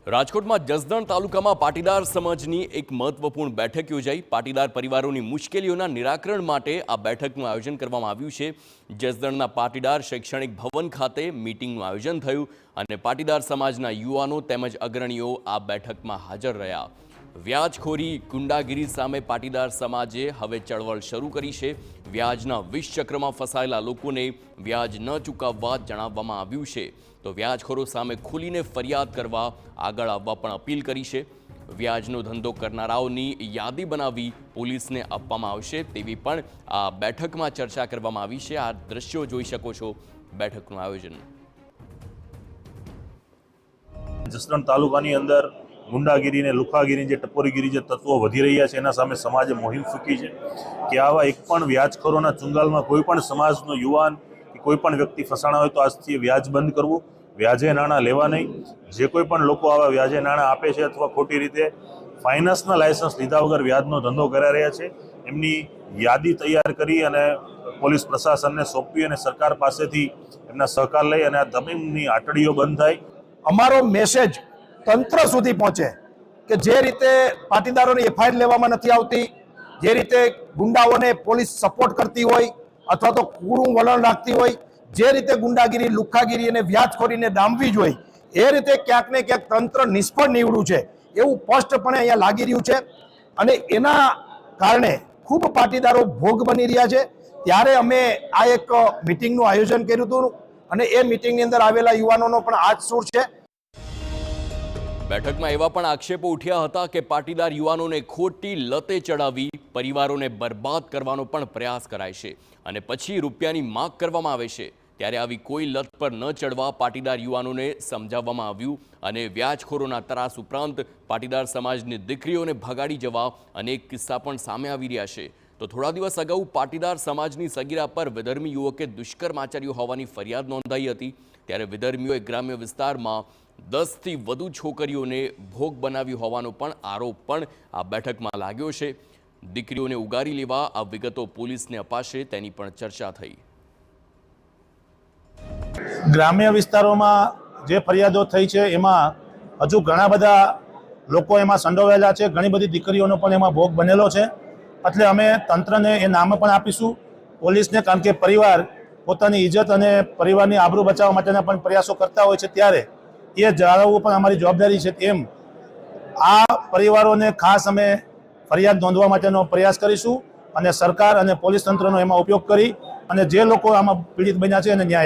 રાજકોટમાં જસદણ તાલુકામાં પાટીદાર સમાજની એક મહત્વપૂર્ણ બેઠક યોજાઈ। પાટીદાર પરિવારોની મુશ્કેલીઓના નિરાકરણ માટે આ બેઠકનું આયોજન કરવામાં આવ્યું છે। જસદણના પાટીદાર શૈક્ષણિક ભવન ખાતે મીટિંગનું આયોજન થયું અને પાટીદાર સમાજના યુવાનો તેમજ અગ્રણીઓ આ બેઠકમાં હાજર રહ્યા। વ્યાજખોરી ગુંડાગીરી સામે પાટીદાર સમાજે હવે ચળવળ શરૂ કરી છે। વ્યાજના વિષ ચક્રમાં ફસાયેલા લોકોને વ્યાજ ન ચૂકવવા જણાવવામાં આવ્યું છે, તો વ્યાજખોરો સામે ખુલીને ફરિયાદ કરવા આગળ આવવા પણ અપીલ કરી છે। વ્યાજનો ધંધો કરનારાઓની યાદી બનાવી પોલીસને આપવામાં આવશે તેવી પણ આ બેઠકમાં ચર્ચા કરવામાં આવી છે। આ દ્રશ્યો જોઈ શકો છો બેઠકનું આયોજન। જસદણ તાલુકાની અંદર ગુંડાગીરી ને લુખાગીરી જે ટપોરીગીરી જે તત્વો વધી રહ્યા છે એના સામે સમાજે મોહિમ ફૂંકી છે કે આવા એક પણ વ્યાજખોરોના ચુંગાલમાં કોઈ પણ સમાજનો યુવાન કે કોઈ પણ વ્યક્તિ ફસાણા હોય તો આજથી વ્યાજ બંધ કરવું, વ્યાજે નાણાં લેવા નહીં। જે કોઈ પણ લોકો આવા વ્યાજે નાણાં આપે છે અથવા ખોટી રીતે ફાઇનાન્સના લાયસન્સ લીધા વગર વ્યાજનો ધંધો કરાઈ રહ્યા છે એમની યાદી તૈયાર કરી અને પોલીસ પ્રશાસનને સોંપવી અને સરકાર પાસેથી એમના સહકાર લઈ અને આ તમામની આટડીઓ બંધ થાય। અમારો મેસેજ તંત્ર સુધી પહોંચે કે જે રીતે પાટીદારોની એફઆઈઆર લેવામાં નથી આવતી, જે રીતે ગુંડાઓને પોલીસ સપોર્ટ કરતી હોય અથવા તો કૂડું વલણ રાખતી હોય, જે રીતે ગુંડાગીરી લુખાગીરી અને વ્યાજખોરીને ડામવી જોઈએ એ રીતે ક્યાંક ને ક્યાંક તંત્ર નિષ્ફળ નીવડ્યું છે એવું સ્પષ્ટપણે અહીંયા લાગી રહ્યું છે અને એના કારણે ખૂબ પાટીદારો ભોગ બની રહ્યા છે। ત્યારે અમે આ એક મિટિંગનું આયોજન કર્યું હતું અને એ મિટિંગની અંદર આવેલા યુવાનોનો પણ આ જ સૂર છે। બેઠકમાં એવા પણ આક્ષેપો ઉઠ્યા હતા કે પાટીદાર યુવાનોને ખોટી લતે ચડાવી પરિવારોને બરબાદ કરવાનો પણ પ્રયાસ કરાય છે અને પછી રૂપિયાની માંગ કરવામાં આવે છે। ત્યારે આવી કોઈ લત પર ન ચડવા પાટીદાર યુવાનોને સમજાવવામાં આવ્યું અને વ્યાજખોરોના ત્રાસ ઉપરાંત પાટીદાર સમાજની દીકરીઓને ભગાડી જવા અનેક કિસ્સા પણ સામે આવી રહ્યા છે। તો થોડા દિવસ અગાઉ પાટીદાર સમાજની સગીરા પર વિધર્મી યુવકે દુષ્કર્મ આચર્યું હોવાની ફરિયાદ નોંધાઈ હતી। ત્યારે વિધર્મીઓએ ગ્રામ્ય વિસ્તારમાં 10થી વધુ છોકરીઓને ભોગ બનાવી હોવાનો પણ આરોપ પણ આ બેઠકમાં લાગ્યો છે। દીકરીઓને ઉગારી લેવા આ વિગતો પોલીસને અપાશે તેની પણ ચર્ચા થઈ। ગ્રામ્ય વિસ્તારોમાં જે ફરિયાદો થઈ છે એમાં હજુ ઘણા બધા લોકો એમાં સંડોવાયેલા છે, ઘણી બધી દીકરીઓનો પણ એમાં ભોગ બનેલો છે। એટલે અમે તંત્રને એ નામ પણ આપીશું પોલીસને, કારણ કે પરિવાર પોતાની ઇજ્જત અને પરિવારની આબરૂ બચાવવા માટેના પણ પ્રયાસો કરતા હોય છે ત્યારે એ જાળવવું પણ અમારી જવાબદારી છે। તેમ આ પરિવારોને ખાસ અમે ફરિયાદ નોંધવા માટેનો પ્રયાસ કરીશું અને સરકાર અને પોલીસ તંત્રનો એમાં ઉપયોગ કરી અને જે લોકો આમાં પીડિત બન્યા છે એને ન્યાય